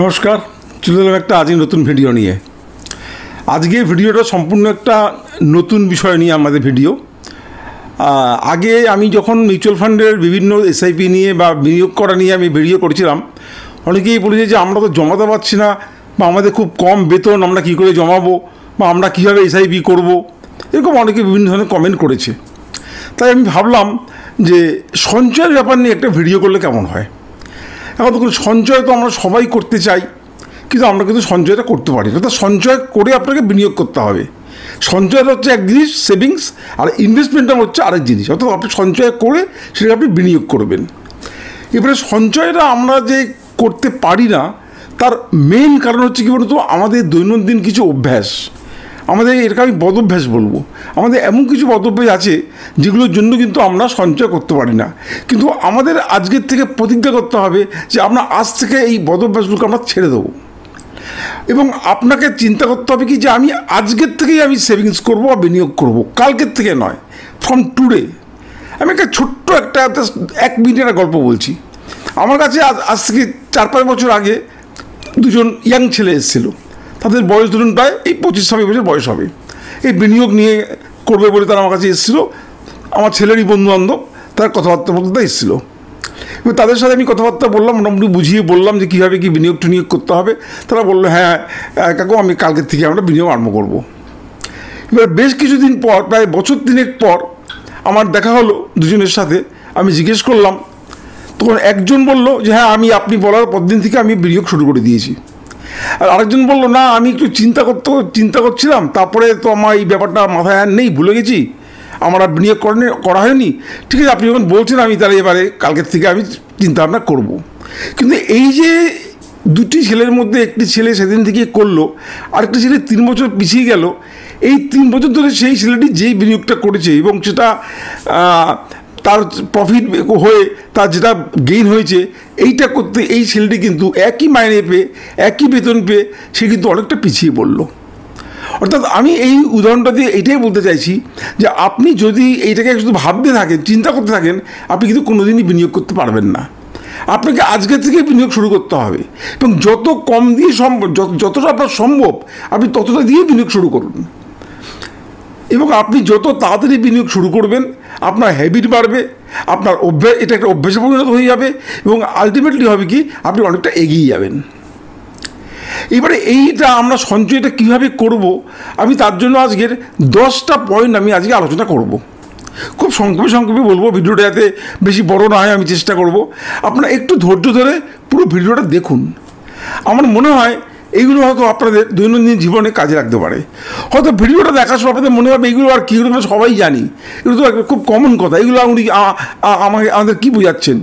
নমস্কার, চলে এলাম একটা আজকে নতুন ভিডিও নিয়ে। আজকে ভিডিওটা সম্পূর্ণ একটা নতুন বিষয় নিয়ে আমাদের ভিডিও। আগে আমি যখন মিউচুয়াল ফান্ডের বিভিন্ন এসআইপি নিয়ে বা বিনিয়োগ করা নিয়ে আমি ভিডিও করেছিলাম, অনেকেই বলেছে যে আমরা তো জমাতে পারছি না, বা আমাদের খুব কম বেতন, আমরা কী করে জমাবো, বা আমরা কীভাবে এসআইপি করব, এরকম অনেকে বিভিন্ন ধরনের কমেন্ট করেছে। তাই আমি ভাবলাম যে সঞ্চয়ের ব্যাপার নিয়ে একটা ভিডিও করলে কেমন হয়। এখন দেখুন, সঞ্চয় তো আমরা সবাই করতে চাই, কিন্তু আমরা কিন্তু সঞ্চয়টা করতে পারি না। অর্থাৎ সঞ্চয় করে আপনাকে বিনিয়োগ করতে হবে। সঞ্চয়টা হচ্ছে এক জিনিস, সেভিংস, আর ইনভেস্টমেন্টটা হচ্ছে আরেক জিনিস। অর্থাৎ আপনি সঞ্চয় করে সেটা আপনি বিনিয়োগ করবেন। এবারে সঞ্চয়টা আমরা যে করতে পারি না, তার মেইন কারণ হচ্ছে কী বলতো, আমাদের দৈনন্দিন কিছু অভ্যাস, আমাদের এটাকে আমি বদভ্যাস বলবো। আমাদের এমন কিছু বদভ্যাস আছে যেগুলোর জন্য কিন্তু আমরা সঞ্চয় করতে পারি না। কিন্তু আমাদের আজকের থেকে প্রতিজ্ঞা করতে হবে যে আমরা আজ থেকে এই বদভ্যাসগুলোকে আমরা ছেড়ে দেবো। এবং আপনাকে চিন্তা করতে হবে কি যে আমি আজকের থেকেই আমি সেভিংস করবো বা বিনিয়োগ করবো, কালকের থেকে নয়, ফ্রম টুডে। আমি একটা ছোট্ট একটা 1 মিনিটের গল্প বলছি। আমার কাছে আজ থেকে 4-5 বছর আগে দুজন ইয়াং ছেলে এসেছিলো। তাদের বয়স ধরুন প্রায় এই 25-26 বছর বয়স হবে। এই বিনিয়োগ নিয়ে করবে বলে তারা আমার কাছে এসেছিলো। আমার ছেলেরই বন্ধুবান্ধব, তারা কথাবার্তা বলতে এসেছিলো। এবার তাদের সাথে আমি কথাবার্তা বললাম, মোটামুটি বুঝিয়ে বললাম যে কীভাবে কী বিনিয়োগ টিনিয়োগ করতে হবে। তারা বললো, হ্যাঁ কাকু, আমি কালকের থেকে আমরা বিনিয়োগ আরম্ভ করবো। এবার বেশ কিছুদিন পর, প্রায় বছর 3 পর আমার দেখা হলো দুজনের সাথে। আমি জিজ্ঞেস করলাম, তখন একজন বলল যে হ্যাঁ, আপনি বলার পরদিন থেকে আমি বিনিয়োগ শুরু করে দিয়েছি। আর আরেকজন বললো, না আমি একটু চিন্তা করছিলাম, তারপরে তো আমার এই ব্যাপারটা মাথায় আর নেই, ভুলে গেছি, আমার আর বিনিয়োগ করা হয়নি। ঠিক আছে, আপনি যখন বলছেন আমি তাহলে এবারে কালকের থেকে আমি চিন্তাভাবনা করব। কিন্তু এই যে দুটি ছেলের মধ্যে একটি ছেলে সেদিন থেকে করলো, আরেকটি ছেলে 3 বছর পিছিয়ে গেল। এই 3 বছর ধরে সেই ছেলেটি যেই বিনিয়োগটা করেছে এবং সেটা তার প্রফিট হয়ে তার যেটা গেইন হয়েছে, এইটা করতে এই ছেলেটি কিন্তু একই মাইনে পেয়ে, একই বেতন পেয়ে সে কিন্তু অনেকটা পিছিয়ে পড়ল। অর্থাৎ আমি এই উদাহরণটা দিয়ে এইটাই বলতে চাইছি যে আপনি যদি এইটাকে শুধু ভাবতে থাকেন, চিন্তা করতে থাকেন, আপনি কিন্তু কোনোদিনই বিনিয়োগ করতে পারবেন না। আপনাকে আজকে থেকে বিনিয়োগ শুরু করতে হবে, এবং যত কম দিয়ে সম্ভব, যতটা আপনার সম্ভব আপনি ততটা দিয়ে বিনিয়োগ শুরু করুন। এবং আপনি যত তাড়াতাড়ি বিনিয়োগ শুরু করবেন, আপনার হ্যাবিট বাড়বে, আপনার এটা একটা অভ্যাসে পরিণত হয়ে যাবে, এবং আলটিমেটলি হবে কি, আপনি অনেকটা এগিয়ে যাবেন। এবারে এইটা আমরা সঞ্চয়টা কীভাবে করব, আমি তার জন্য আজকের 10টা পয়েন্ট আমি আজকে আলোচনা করব। খুব সংক্ষেপে বলবো, ভিডিওটা যাতে বেশি বড় না হয় আমি চেষ্টা করব। আপনারা একটু ধৈর্য ধরে পুরো ভিডিওটা দেখুন। আমার মনে হয় এইগুলো হয়তো আপনাদের দৈনন্দিন জীবনে কাজে লাগতে পারে। হয়তো ভিডিওটা দেখার সময় আপনাদের মনে হবে এইগুলো আর কী, আমরা সবাই জানি, এগুলো তো খুব কমন কথা, এগুলো আমাদের কী বোঝাচ্ছেন।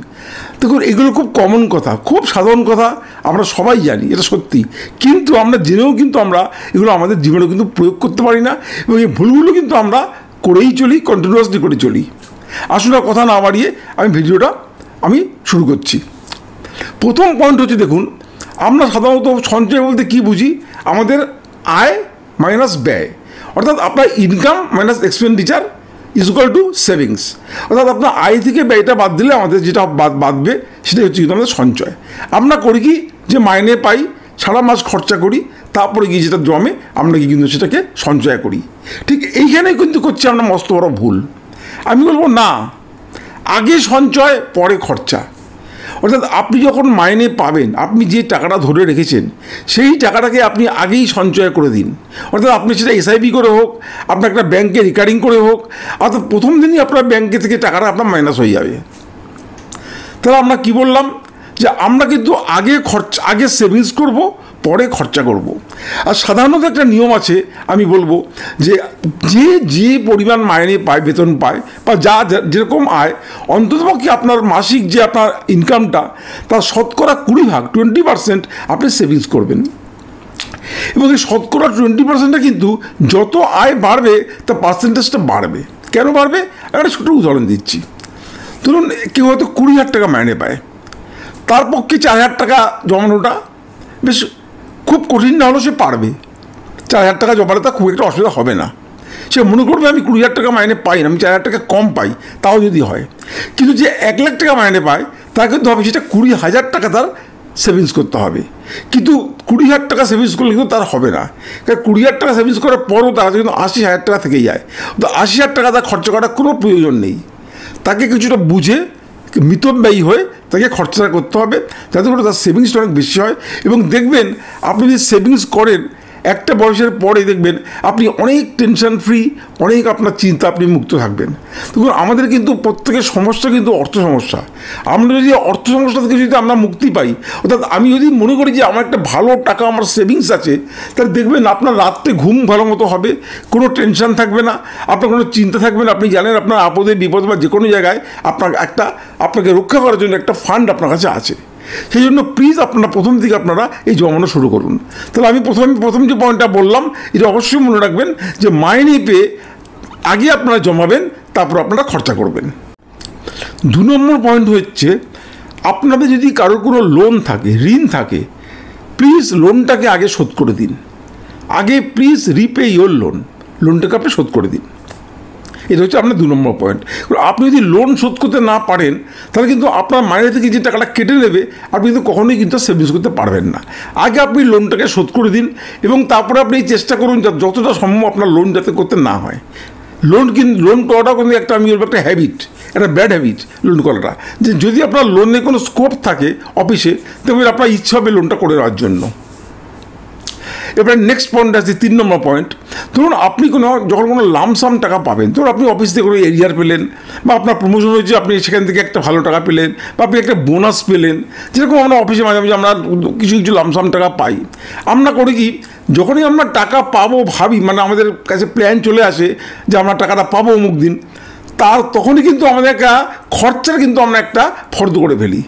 দেখুন, এগুলো খুব কমন কথা, খুব সাধারণ কথা, আমরা সবাই জানি, এটা সত্যি। কিন্তু আমরা জেনেও কিন্তু আমরা এগুলো আমাদের জীবনে কিন্তু প্রয়োগ করতে পারি না, এবং এই ভুলগুলো কিন্তু আমরা করেই চলি, কন্টিনিউয়াসলি করে চলি। আসলে কথা না বাড়িয়ে ভিডিওটা শুরু করছি। প্রথম পয়েন্ট হচ্ছে, দেখুন, আমরা সাধারণত সঞ্চয় বলতে কী বুঝি, আমাদের আয় মাইনাস ব্যয়, অর্থাৎ আপনার income minus expenditure is equal to savings. অর্থাৎ আপনার আয় থেকে ব্যয়টা বাদ দিলে আমাদের যেটা বাদবে সেটাই হচ্ছে কিন্তু আমাদের সঞ্চয়। আমরা করি কি, যে মাইনে পাই, সারা মাস খরচা করি, তারপরে গিয়ে যেটা জমে আমরা কি কিন্তু সেটাকে সঞ্চয় করি। ঠিক এইখানে কিন্তু করছি আমরা মস্ত বড় ভুল। আমি বলবো না, আগে সঞ্চয় পরে খরচা। অর্থাৎ আপনি যখন মাইনে পাবেন, আপনি যে টাকাটা ধরে রেখেছেন সেই টাকাটাকে আপনি আগেই সঞ্চয় করে দিন। অর্থাৎ আপনি সেটা এসআইপি করে হোক, আপনার একটা ব্যাংকে রিকারিং করে হোক, অর্থাৎ প্রথম দিনই আপনার ব্যাংকে থেকে টাকাটা আপনার মাইনাস হয়ে যাবে। তাহলে আমরা কি বললাম, যে আমরা কিন্তু আগে সেভিংস করব, পরে খরচা করব। আর সাধারণত একটা নিয়ম আছে, আমি বলবো যে পরিমাণ মাইনে পায়, বেতন পায়, বা যেরকম আয়, অন্ততপক্ষে আপনার মাসিক যে আপনার ইনকামটা, তার শতকরা 20% আপনি সেভিংস করবেন। এবং এই শতকরা 20%টা কিন্তু যত আয় বাড়বে তার পার্সেন্টেজটা বাড়বে। কেন বাড়বে, একটা ছোটো উদাহরণ দিচ্ছি। ধরুন, কেউ হয়তো 20,000 টাকা মাইনে পায়, তার পক্ষে 4,000 টাকা জমানোটা বেশ খুব কঠিন না হলেও সে পারবে। 4,000 টাকা জমালে তার খুব একটা অসুবিধা হবে না। সে মনে করবে আমি 20,000 টাকা মাইনে পাই না, আমি 4,000 টাকা কম পাই, তাও যদি হয়। কিন্তু যে 1,00,000 টাকা মাইনে পায়, তার কিন্তু হবে সেটা 20,000 টাকা তার সেভিংস করতে হবে, কিন্তু 20,000 টাকা সেভিংস করলে কিন্তু তার হবে না। কারণ 20,000 টাকা সেভিংস করার পরও তার কিন্তু 80,000 টাকা থেকে যায়। তো 80,000 টাকা তার খরচা করার কোনো প্রয়োজন নেই। তাকে কিছুটা বুঝে মিতব্যয়ী হয়ে তাকে খরচা করতে হবে, যাতে করে তার সেভিংসটা অনেক বেশি হয়। এবং দেখবেন আপনি যদি সেভিংস করেন একটা বয়সের পরে, দেখবেন আপনি অনেক টেনশন ফ্রি, অনেক আপনার চিন্তা আপনি মুক্ত থাকবেন। দেখুন আমাদের কিন্তু প্রত্যেকের সমস্যা কিন্তু অর্থ সমস্যা। আমরা যদি অর্থ সমস্যা থেকে যদি আমরা মুক্তি পাই, অর্থাৎ আমি যদি মনে করি যে আমার একটা ভালো টাকা আমার সেভিংস আছে, তাহলে দেখবেন আপনার রাত্রে ঘুম ভালো মতো হবে, কোনো টেনশন থাকবে না, আপনার কোনো চিন্তা থাকবে না। আপনি জানেন আপনার আপদে বিপদে বা যে কোনো জায়গায় আপনাকে রক্ষা করার জন্য একটা ফান্ড আপনার কাছে আছে। সেই জন্য প্লিজ আপনারা প্রথম থেকে আপনারা এই জমানো শুরু করুন। তাহলে আমি প্রথম যে পয়েন্টটা বললাম, এটা অবশ্যই মনে রাখবেন যে মাইনে পেয়ে আগে আপনারা জমাবেন, তারপর আপনারা খরচা করবেন। 2 নম্বর পয়েন্ট হচ্ছে, আপনাদের যদি কারোর কোনো লোন থাকে, ঋণ থাকে, প্লিজ লোনটাকে আগে শোধ করে দিন। আগে প্লিজ রিপে ইয়োর লোনটাকে আপনি শোধ করে দিন। এটা হচ্ছে আপনার 2 নম্বর পয়েন্ট। আপনি যদি লোন শোধ করতে না পারেন, তাহলে কিন্তু আপনার মাইনে থেকে যে টাকাটা কেটে নেবে, আপনি কিন্তু কখনোই কিন্তু সেভিংস করতে পারবেন না। আগে আপনি লোনটাকে শোধ করে দিন, এবং তারপরে আপনি চেষ্টা করুন যতটা সম্ভব আপনার লোন যাতে করতে না হয়। লোন করাটা কিন্তু একটা, আমি বলবো, একটা হ্যাবিট, একটা ব্যাড হ্যাবিট লোন করাটা। যে যদি আপনার লোনের কোনো স্কোপ থাকে অফিসে, তবে আপনার ইচ্ছা হবে লোনটা করে নেওয়ার জন্য। এবার নেক্সট পয়েন্ট আছে 3 নম্বর পয়েন্ট। ধরুন আপনি যখন কোনো লামসাম টাকা পাবেন, ধরুন আপনি অফিস থেকে কোনো এরিয়ার পেলেন, বা আপনার প্রমোশন হয়েছে, আপনি সেখান থেকে একটা ভালো টাকা পেলেন, বা আপনি একটা বোনাস পেলেন। যেরকম আমরা অফিসে মাঝে মাঝে আমরা কিছু লামসাম টাকা পাই। আমরা করি কি, যখনই আমরা টাকা পাবো ভাবি, মানে আমাদের কাছে প্ল্যান চলে আসে যে আমরা টাকাটা পাবো অমুক দিন, তখনই কিন্তু আমাদের একটা খরচার কিন্তু আমরা একটা ফর্দ করে ফেলি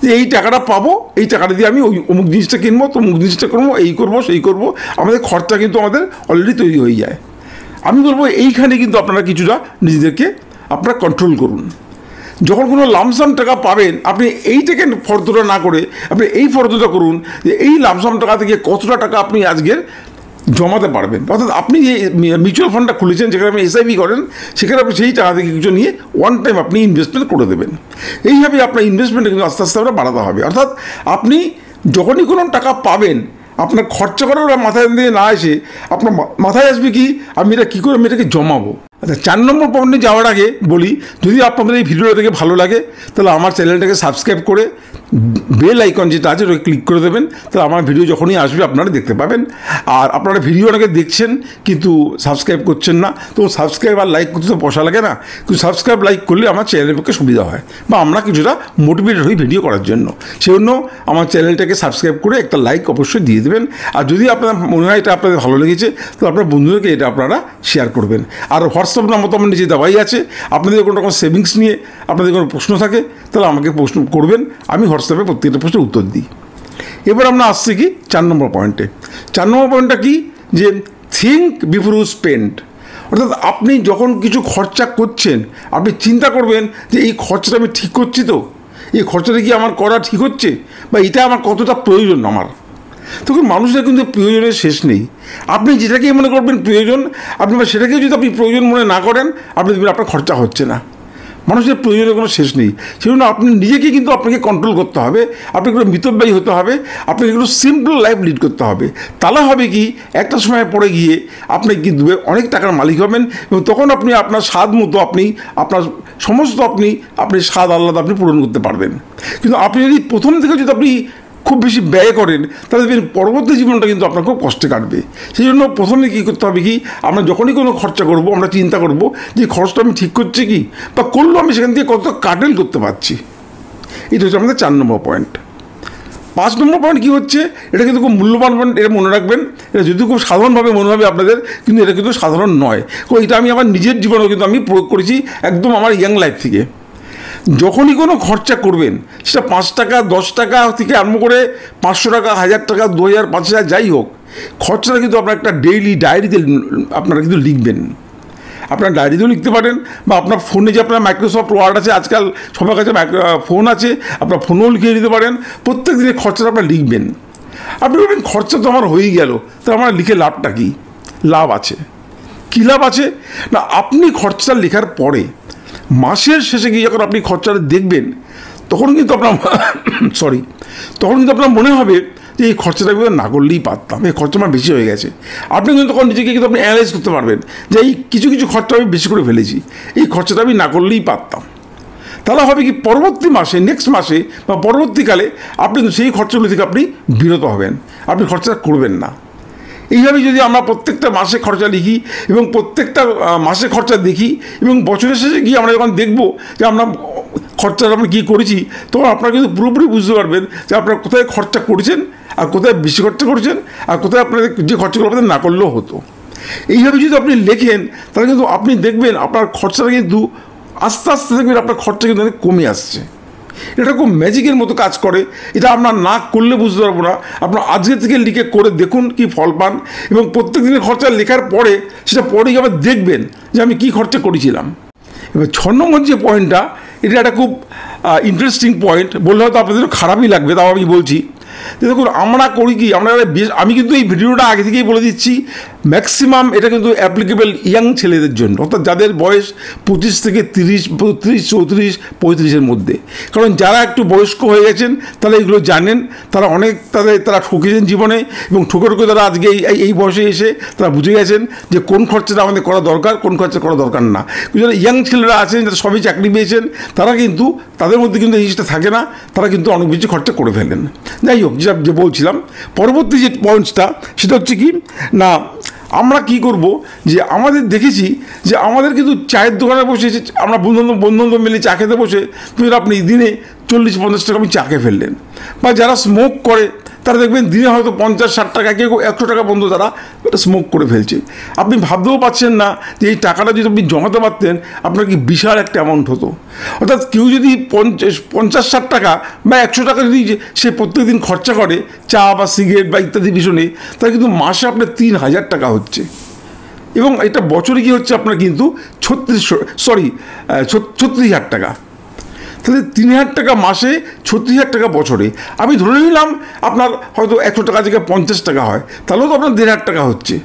যে এই টাকাটা পাবো, এই টাকাটা দিয়ে আমি ওই অমুক জিনিসটা কিনবো, তো অমুক জিনিসটা করবো, এই করবো সেই করবো। আমাদের খরচা কিন্তু আমাদের অলরেডি তৈরি হয়ে যায়। আমি বলবো এইখানে কিন্তু আপনারা কিছুটা নিজেদেরকে আপনারা কন্ট্রোল করুন। যখন কোনো লামসাম টাকা পাবেন, আপনি এইটাকে ফর্দটা না করে আপনি এই ফর্দটা করুন যে এই লামসাম টাকা থেকে কতটা টাকা আপনি আজকের জমাতে পারবেন। অর্থাৎ আপনি যে মিউচুয়াল ফান্ডটা খুলেছেন, যেখানে আপনি SIP করেন, সেখানে আপনি সেই টাকা থেকে কিছু নিয়ে ওয়ান টাইম আপনি ইনভেস্টমেন্ট করে দেবেন। এইভাবে আপনার ইনভেস্টমেন্টটা কিন্তু আস্তে আস্তে আমরা বাড়াতে হবে। অর্থাৎ আপনি যখনই কোনো টাকা পাবেন, আপনার খরচা করার মাথায় দিয়ে না এসে আপনার মাথায় আসবে কি, আমি এটা কী করে আমি এটাকে জমাবো। আচ্ছা, 4 নম্বর পয়েন্টে যাওয়ার আগে বলি, যদি আপনাদের এই ভিডিওটা থেকে ভালো লাগে, তাহলে আমার চ্যানেলটাকে সাবস্ক্রাইব করে বেল আইকন যেটা আছে ওটা ক্লিক করে দেবেন। তাহলে আমার ভিডিও যখনই আসবে আপনারা দেখতে পাবেন। আর আপনারা ভিডিও অনেকে দেখছেন কিন্তু সাবস্ক্রাইব করছেন না, তো সাবস্ক্রাইব আর লাইক করতে তো পয়সা লাগে না, কিন্তু সাবস্ক্রাইব লাইক করলে আমার চ্যানেলের পক্ষে সুবিধা হয়, বা আমরা কিছুটা মোটিভেটেড হই ভিডিও করার জন্য। সেজন্য আমার চ্যানেলটাকে সাবস্ক্রাইব করে একটা লাইক অবশ্যই দিয়ে দেবেন। আর যদি আপনার মনে হয় এটা আপনাদের ভালো লেগেছে, তো আপনার বন্ধুদেরকে এটা আপনারা শেয়ার করবেন। আর হোয়াটসঅ্যাপ নাম্বার তো আমার নিচে দেওয়াই আছে। আপনাদের কোনো রকম সেভিংস নিয়ে আপনাদের কোনো প্রশ্ন থাকে, তাহলে আমাকে প্রশ্ন করবেন, আমি হোয়াটসঅ্যাপে প্রত্যেকটা প্রশ্নের উত্তর দিই। এবার আমরা আসছি কি 4 নম্বর পয়েন্টে। 4 নম্বর পয়েন্টটা কি, যে থিঙ্ক বিফোর ইউ স্পেন্ড। অর্থাৎ আপনি যখন কিছু খরচা করছেন, আপনি চিন্তা করবেন যে এই খরচাটা আমি ঠিক করছি, তো এই খরচাটা কি আমার করা ঠিক হচ্ছে, বা এটা আমার কতটা প্রয়োজন আমার। তখন মানুষের কিন্তু প্রয়োজনের শেষ নেই। আপনি যেটাকে মনে করবেন প্রয়োজন, আপনি সেটাকে যদি আপনি প্রয়োজন মনে না করেন, আপনি দেখবেন আপনার খরচা হচ্ছে না। মানুষের প্রয়োজনের কোনো শেষ নেই। সেজন্য আপনি নিজেকে কিন্তু আপনাকে কন্ট্রোল করতে হবে, আপনাকে একটু মিতব্যয়ী হতে হবে, আপনাকে একটু সিম্পল লাইফ লিড করতে হবে। তাহলে হবে কি, একটা সময় পরে গিয়ে আপনি কিন্তু অনেক টাকার মালিক হবেন, এবং তখন আপনি আপনার স্বাদ মতো আপনার সমস্ত আপনি স্বাদ আহ্লাদ আপনি পূরণ করতে পারবেন। কিন্তু আপনি যদি প্রথম থেকে যদি আপনি খুব বেশি ব্যয় করেন, তাহলে পরবর্তী জীবনটা কিন্তু আপনার খুব কষ্টে কাটবে। সেই জন্য প্রথমে কী করতে হবে কি, আমরা যখনই কোনো খরচা করব, আমরা চিন্তা করব যে খরচটা আমি ঠিক করছি কি, বা করলেও আমি সেখান থেকে কত কাটেল করতে পারছি। এটা হচ্ছে আমাদের 4 নম্বর পয়েন্ট। 5 নম্বর পয়েন্ট কী হচ্ছে, এটা কিন্তু খুব মূল্যবান পয়েন্ট, এটা মনে রাখবেন। এটা যদি খুব সাধারণভাবে মনে হবে আপনাদের, কিন্তু এটা কিন্তু সাধারণ নয়। এটা আমি আমার নিজের জীবনেও কিন্তু আমি প্রয়োগ করেছি, একদম আমার ইয়াং লাইফ থেকে। যখনই কোনো খরচা করবেন, সেটা 5 টাকা 10 টাকা থেকে আরম্ভ করে 500 টাকা 1000 টাকা 2000 5000 যাই হোক, খরচাটা কিন্তু আপনার একটা ডেইলি ডায়েরিতে আপনারা কিন্তু লিখবেন। আপনার ডায়েরিতেও লিখতে পারেন, বা আপনার ফোনে যে আপনার মাইক্রোসফট ওয়ার্ড আছে, আজকাল সবার কাছে ফোন আছে, আপনার ফোনেও লিখে দিতে পারেন। প্রত্যেক দিনের খরচাটা আপনার লিখবেন। আপনি বলবেন খরচা তো আমার হয়েই গেল, তো আমার লিখে লাভটা কী? লাভ আছে। কী লাভ আছে না, আপনি খরচা লেখার পরে মাসের শেষে গিয়ে যখন আপনি খরচাটা দেখবেন, তখন কিন্তু আপনার তখন কিন্তু আপনার মনে হবে যে এই খরচাটা আমি না করলেই পারতাম, এই খরচা আমার বেশি হয়ে গেছে। আপনি কিন্তু তখন নিজেকে কিন্তু আপনি অ্যানালাইজ করতে পারবেন যে এই কিছু খরচা আমি বেশি করে ফেলেছি, এই খরচাটা আমি না করলেই পারতাম। তাহলে হবে কি, পরবর্তী মাসে, নেক্সট মাসে বা পরবর্তীকালে আপনি কিন্তু সেই খরচাগুলো থেকে আপনি বিরত হবেন, আপনি খরচা করবেন না। এইভাবে যদি আমরা প্রত্যেকটা মাসে খরচা লিখি এবং প্রত্যেকটা মাসে খরচা দেখি এবং বছরের শেষে গিয়ে আমরা যখন দেখব যে আমরা খরচাটা আমরা কী করেছি, তখন আপনারা কিন্তু পুরোপুরি বুঝতে পারবেন যে আপনারা কোথায় খরচা করেছেন আর কোথায় বেশি খরচা করেছেন আর কোথায় আপনাদের যে খরচাগুলো আপনাদের না করলেও হতো। এইভাবে যদি আপনি লেখেন তাহলে কিন্তু আপনি দেখবেন আপনার খরচাটা কিন্তু আস্তে আস্তে দেখবেন আপনার খরচা কিন্তু অনেক কমে আসছে। এটা খুব ম্যাজিকের মতো কাজ করে, এটা আপনার না করলে বুঝতে পারবো না। আপনার আজকে থেকে লিখে করে দেখুন কি ফল পান, এবং প্রত্যেক দিনের খরচা লেখার পরে সেটা পরেই আবার দেখবেন যে আমি কী খরচা করেছিলাম। এবার 6 নম্বর যে পয়েন্টটা, এটা একটা খুব ইন্টারেস্টিং পয়েন্ট, বললে হয়তো আপনাদের খারাপই লাগবে, তাও আমি বলছি। দেখুন আমরা করি কি, আমি কিন্তু এই ভিডিওটা আগে থেকেই বলে দিচ্ছি, ম্যাক্সিমাম এটা কিন্তু অ্যাপ্লিকেবল ইয়াং ছেলেদের জন্য, অর্থাৎ যাদের বয়স 25 থেকে 30, 32, 34, 35-এর মধ্যে। কারণ যারা একটু বয়স্ক হয়ে গেছেন তারা এগুলো জানেন, তারা অনেক তারা ঠকেছেন জীবনে, এবং ঠকে তারা আজকে এই বয়সে এসে তারা বুঝে গেছেন যে কোন খরচাটা আমাদের করা দরকার, কোন খরচা করা দরকার না। যারা ইয়াং ছেলেরা আছেন, যারা সবই চাকরি পেয়েছেন, তারা কিন্তু তাদের মধ্যে কিন্তু এই জিনিসটা থাকে না, তারা কিন্তু অনেক বেশি খরচা করে ফেলেন। যাই হোক, যে বলছিলাম পরবর্তী যে পয়েন্টসটা, সেটা হচ্ছে কি না, আমরা কি করব যে আমাদের দেখেছি যে আমাদের কিন্তু চায়ের দোকানে বসে আমরা বন্ধু মিলে চা খেতে বসে আপনি দিনে 40-50 টাকা আপনি চা খেয়ে ফেললেন। বা যারা স্মোক করে তারা দেখবেন দিনে হয়তো 50-60 টাকা, কেউ 100 টাকা বন্ধু তারা স্মোক করে ফেলছে। আপনি ভাবতেও পারছেন না যে এই টাকাটা যদি আপনি জমাতে পারতেন আপনার কি বিশাল একটা অ্যামাউন্ট হতো। অর্থাৎ কেউ যদি 50-60 টাকা বা 100 টাকা যদি সে প্রত্যেক দিন খরচা করে চা বা সিগারেট বা ইত্যাদি পিছনে, তাহলে কিন্তু মাসে আপনার 3000 টাকা হচ্ছে, এবং এটা বছরে কি হচ্ছে আপনার কিন্তু 36,000 টাকা। তাহলে 3000 টাকা মাসে, 36,000 টাকা বছরে। আমি ধরে নিলাম আপনার হয়তো 100 টাকা থেকে 50 টাকা হয়, তাহলেও তো আপনার 1,500 টাকা হচ্ছে।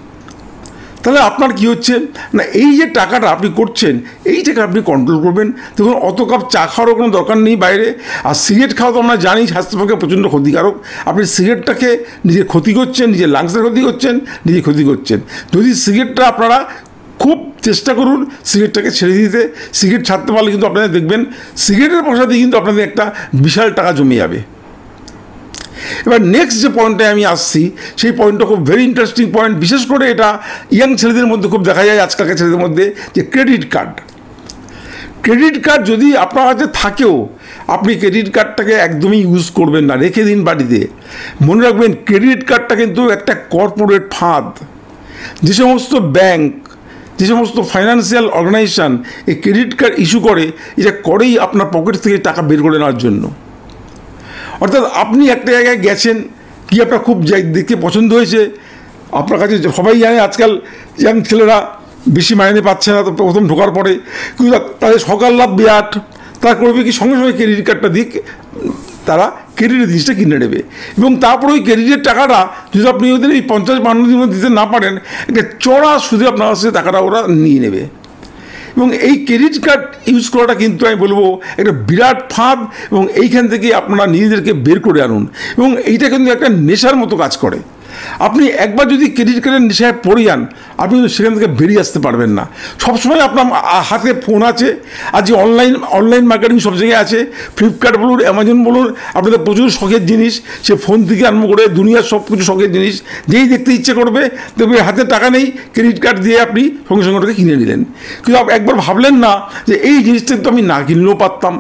তাহলে আপনার কি হচ্ছে না, এই যে টাকাটা আপনি করছেন, এই টাকা আপনি কন্ট্রোল করবেন। দেখুন, অত কাপ চা খাওয়ারও কোনো দরকার নেই বাইরে। আর সিগারেট খাওয়া তো আমরা জানি স্বাস্থ্যের পক্ষে প্রচণ্ড ক্ষতিকারক। আপনি সিগারেটটাকে নিজের ক্ষতি করছেন, নিজের লাংসের ক্ষতি করছেন, নিজে ক্ষতি করছেন। যদি সিগারেটটা আপনারা খুব চেষ্টা করুন সিগারেটটাকে ছেড়ে দিতে, সিগারেট ছাড়তে পারলে কিন্তু আপনারা দেখবেন সিগারেটের পয়সা দিয়ে কিন্তু আপনাদের একটা বিশাল টাকা জমে যাবে। এবার নেক্সট যে পয়েন্টে আমি আসছি, সেই পয়েন্টটা খুব ভেরি ইন্টারেস্টিং পয়েন্ট। বিশেষ করে এটা ইয়াং ছেলেদের মধ্যে খুব দেখা যায়, আজকালকার ছেলেদের মধ্যে, যে ক্রেডিট কার্ড যদি আপনার কাছে থাকেও আপনি ক্রেডিট কার্ডটাকে একদমই ইউজ করবেন না, রেখে দিন বাড়িতে। মনে রাখবেন ক্রেডিট কার্ডটা কিন্তু একটা কর্পোরেট ফাঁদ। যে সমস্ত ব্যাংক, যে সমস্ত ফাইন্যান্সিয়াল অর্গানাইজেশান এই ক্রেডিট কার্ড ইস্যু করে, এটা করেই আপনার পকেট থেকে টাকা বের করে নেওয়ার জন্য। অর্থাৎ আপনি একটা জায়গায় গেছেন, কি আপনার খুব দেখতে পছন্দ হয়েছে, আপনার কাছে সবাই জানে আজকাল ইয়াং ছেলেরা বেশি মাইনে পাচ্ছে না তো প্রথম ঢোকার পরে, কিন্তু তাদের সকাল লাভ বিরাট, তারা করবে কি সঙ্গে সঙ্গে ক্রেডিট কার্ডটা দিয়ে তারা ক্রেডিটের জিনিসটা কিনে নেবে, এবং তারপরে ওই ক্রেডিটের টাকাটা যদি আপনি ওদের এই 50-52 দিন দিতে না পারেন, একটা চড়া সুদে আপনার কাছে টাকাটা ওরা নিয়ে নেবে। এবং এই ক্রেডিট কার্ড ইউজ করাটা কিন্তু আমি বলবো একটা বিরাট ফাঁদ, এবং এইখান থেকে আপনারা নিজেদেরকে বের করে আনুন। এবং এইটা কিন্তু একটা নেশার মতো কাজ করে। আপনি একবার যদি ক্রেডিট কার্ডের নেশায় পড়ে যান, আপনি কিন্তু সেখান থেকে বেরিয়ে আসতে পারবেন না। সবসময় আপনার হাতে ফোন আছে, আজ অনলাইন মার্কেটিং সব জায়গায় আছে, ফ্লিপকার্ট বলুন, অ্যামাজন বলুন, আপনাদের প্রচুর শখের জিনিস, সে ফোন থেকে আরম্ভ করে দুনিয়ার সব কিছু শখের জিনিস যেই দেখতে ইচ্ছে করবে, দেখবে হাতে টাকা নেই, ক্রেডিট কার্ড দিয়ে আপনি সঙ্গে সঙ্গে ওটাকে কিনে নিলেন। কিন্তু একবার ভাবলেন না যে এই জিনিসটা তো আমি না কিনলেও পারতাম,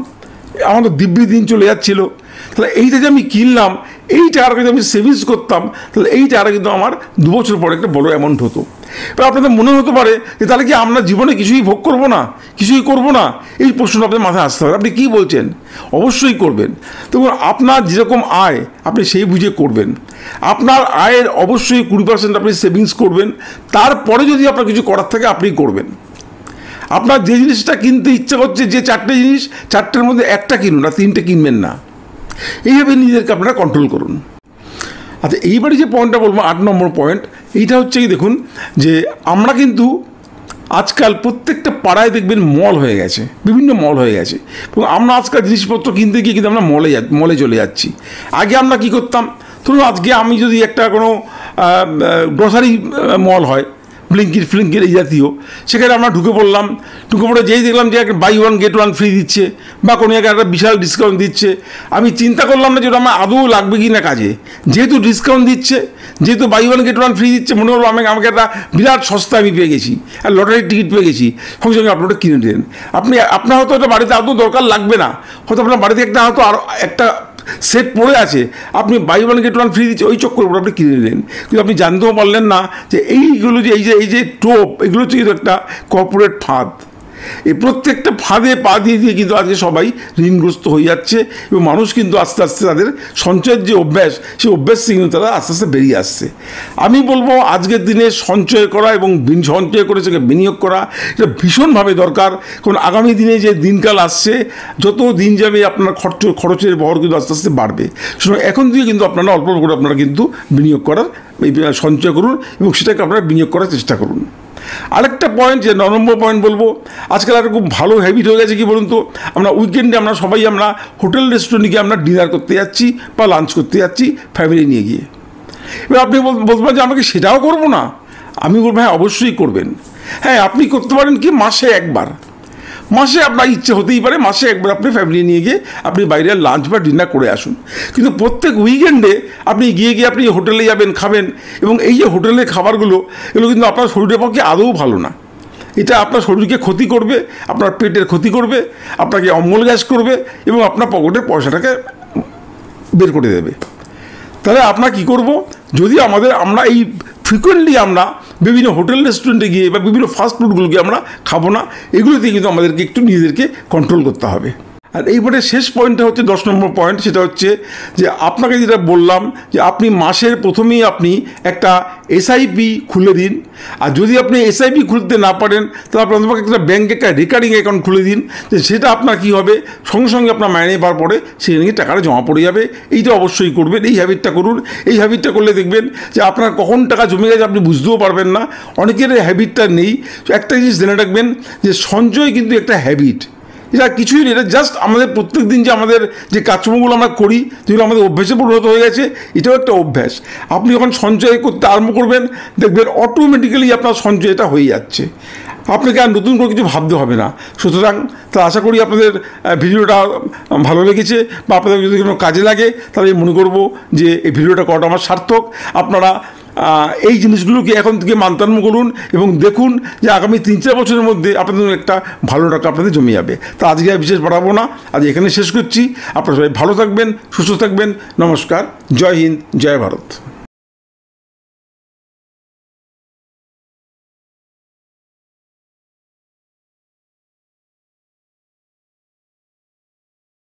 আমার তো দিব্যি দিন চলে যাচ্ছিলো, তাহলে এইটা যে আমি কিনলাম, এই টাকাটা যদি আমি সেভিংস করতাম, তাহলে এই টাকাটা কিন্তু আমার 2 বছর পরে একটা বড় অ্যামাউন্ট হতো। এবার আপনাদের মনে হতে পারে যে তাহলে কি আমরা জীবনে কিছুই ভোগ করবো না, কিছুই করবো না? এই প্রশ্নটা আপনাদের মাথায় আসতে হবে। আপনি কী বলছেন? অবশ্যই করবেন। তখন আপনার যেরকম আয় আপনি সেই বুঝে করবেন। আপনার আয়ের অবশ্যই 20% আপনি সেভিংস করবেন, তারপরে যদি আপনার কিছু করার থাকে আপনি করবেন। আপনার যে জিনিসটা কিনতে ইচ্ছা করছে, যে 4টে জিনিস, 4টের মধ্যে একটা কিনুন, আর 3টে কিনবেন না। এইভাবে নিজেদেরকে আপনারা কন্ট্রোল করুন। আচ্ছা, এইবারে যে পয়েন্টটা বলবো 8 নম্বর পয়েন্ট, এইটা হচ্ছে কি, দেখুন যে আমরা কিন্তু আজকাল প্রত্যেকটা পাড়ায় দেখবেন মল হয়ে গেছে, বিভিন্ন মল হয়ে গেছে, এবং আমরা আজকাল জিনিসপত্র কিনতে গিয়ে কিন্তু আমরা মলে চলে যাচ্ছি। আগে আমরা কী করতাম, ধরুন আজকে আমি যদি একটা কোনো গ্রসারি মল হয়, ব্লিঙ্কিট ফ্লিঙ্কিট এই জাতীয়, সেখানে আমরা ঢুকে পড়ে যেই দেখলাম যে একটা buy one get one free দিচ্ছে বা কোনো জায়গায় একটা বিশাল ডিসকাউন্ট দিচ্ছে, আমি চিন্তা করলাম না যে ওটা আমার আদৌ লাগবে কি না কাজে। যেহেতু ডিসকাউন্ট দিচ্ছে, যেহেতু buy one get one free দিচ্ছে, মনে হলো আমাকে একটা বিরাট সস্তা আমি পেয়ে গেছি, আর লটারির টিকিট পেয়ে গেছি, সঙ্গে সঙ্গে আপনি ওটা কিনে নিলেন। আপনার হয়তো ওটা বাড়িতে আদৌ দরকার লাগবে না, হয়তো আপনার বাড়িতে হয়তো আরও একটা সেট পড়ে আছে, আপনি buy one get one free দিচ্ছে, ওই চক্কর উপর আপনি কিনে নিলেন, কিন্তু আপনি জানতেও পারলেন না যে এইগুলো যে এই যে টোপ, এগুলো হচ্ছে কিন্তু একটা কর্পোরেট ফাঁদ। এই প্রত্যেকটা ফাঁদে পা দিয়ে কিন্তু আজকে সবাই ঋণগ্রস্ত হয়ে যাচ্ছে, এবং মানুষ কিন্তু আস্তে আস্তে তাদের সঞ্চয়ের যে অভ্যাস, সেই অভ্যাস থেকে কিন্তু তারা আস্তে আস্তে বেরিয়ে আসছে। আমি বলবো আজকের দিনে সঞ্চয় করা এবং সঞ্চয় করে সেটাকে বিনিয়োগ করা, এটা ভীষণভাবে দরকার। কারণ আগামী দিনে যে দিনকাল আসছে, যত দিন যাবে আপনার খরচের বহর কিন্তু আস্তে আস্তে বাড়বে। সুতরাং এখন থেকে কিন্তু আপনারা অল্প অল্প করে আপনারা কিন্তু বিনিয়োগ করার সঞ্চয় করুন এবং সেটাকে আপনারা বিনিয়োগ করার চেষ্টা করুন। আরেকটা পয়েন্ট, যে 9 নম্বর পয়েন্ট বলবো, আজকাল একটা খুব ভালো হ্যাবিট হয়ে গেছে কি বলুন তো, আমরা উইকেন্ডে আমরা সবাই হোটেল রেস্টুরেন্টে গিয়ে আমরা ডিনার করতে যাচ্ছি বা লাঞ্চ করতে যাচ্ছি ফ্যামিলি নিয়ে গিয়ে। এবার আপনি বলবেন যে আমাকে সেটাও করবো না, আমি বলবো হ্যাঁ অবশ্যই করবেন। হ্যাঁ, আপনি করতে পারেন কি মাসে একবার, মাসে আপনার ইচ্ছে হতেই পারে মাসে একবার আপনি ফ্যামিলি নিয়ে গিয়ে আপনি বাইরে লাঞ্চ বা ডিনার করে আসুন। কিন্তু প্রত্যেক উইকেন্ডে আপনি গিয়ে আপনি হোটেলে যাবেন, খাবেন, এবং এই যে হোটেলের খাবারগুলো, এগুলো কিন্তু আপনার শরীরের পক্ষে আদৌ ভালো না। এটা আপনার শরীরকে ক্ষতি করবে, আপনার পেটের ক্ষতি করবে, আপনাকে অম্ল গ্যাস করবে, এবং আপনার পকেটের পয়সাটাকে বের করে দেবে। তাহলে আমরা কী করব, যদি আমরা এই ফ্রিকোয়েন্টলি আমরা বিভিন্ন হোটেল রেস্টুরেন্টে গিয়ে বা বিভিন্ন ফাস্ট ফুডগুলোকে আমরা খাবো না, এগুলোতে কিন্তু আমাদেরকে একটু নিজেদেরকে কন্ট্রোল করতে হবে। আর এইবারে শেষ পয়েন্টটা হচ্ছে 10 নম্বর পয়েন্ট, সেটা হচ্ছে যে আপনাকে যেটা বললাম যে আপনি মাসের প্রথমেই আপনি একটা এসআইপি খুলে দিন। আর যদি আপনি এসআইপি খুলতে না পারেন, তাহলে আপনার একটা ব্যাঙ্কে একটা রেকারিং অ্যাকাউন্ট খুলে দিন, যে সেটা আপনার কী হবে, সঙ্গে সঙ্গে আপনার মাইনে পাওয়ার পরে সেখানে টাকাটা জমা পড়ে যাবে। এইটা অবশ্যই করবেন, এই হ্যাবিটটা করুন। এই হ্যাবিটটা করলে দেখবেন যে আপনার কখন টাকা জমে গেছে আপনি বুঝতেও পারবেন না। অনেকের হ্যাবিটটা নেই। একটা জিনিস জেনে রাখবেন যে সঞ্চয় কিন্তু একটা হ্যাবিট, এটা কিছুই নেই, এটা জাস্ট আমাদের প্রত্যেক দিন যে আমাদের যে কাজকর্মগুলো আমরা করি, যেগুলো আমাদের অভ্যাসে পরিণত হয়ে গেছে, এটাও একটা অভ্যাস। আপনি যখন সঞ্চয় করতে আরম্ভ করবেন, দেখবেন অটোমেটিক্যালি আপনার সঞ্চয়টা হয়ে যাচ্ছে, আপনাকে আর নতুন করে কিছু ভাবতে হবে না। সুতরাং আশা করি আপনাদের ভিডিওটা ভালো লেগেছে, বা আপনাদের যদি কোনো কাজে লাগে, তাহলে মনে করব যে এই ভিডিওটা করাটা আমার সার্থক। আপনারা এই জিনিসগুলোকে এখন থেকে মানতে আরম্ভ করুন, এবং দেখুন যে আগামী 3-4 বছরের মধ্যে আপনাদের একটা ভালো টাকা আপনাদের জমে যাবে। তা আজকে আর বিশেষ বাড়াবো না, আজ এখানে শেষ করছি। আপনারা সবাই ভালো থাকবেন, সুস্থ থাকবেন। নমস্কার, জয় হিন্দ, জয় ভারত।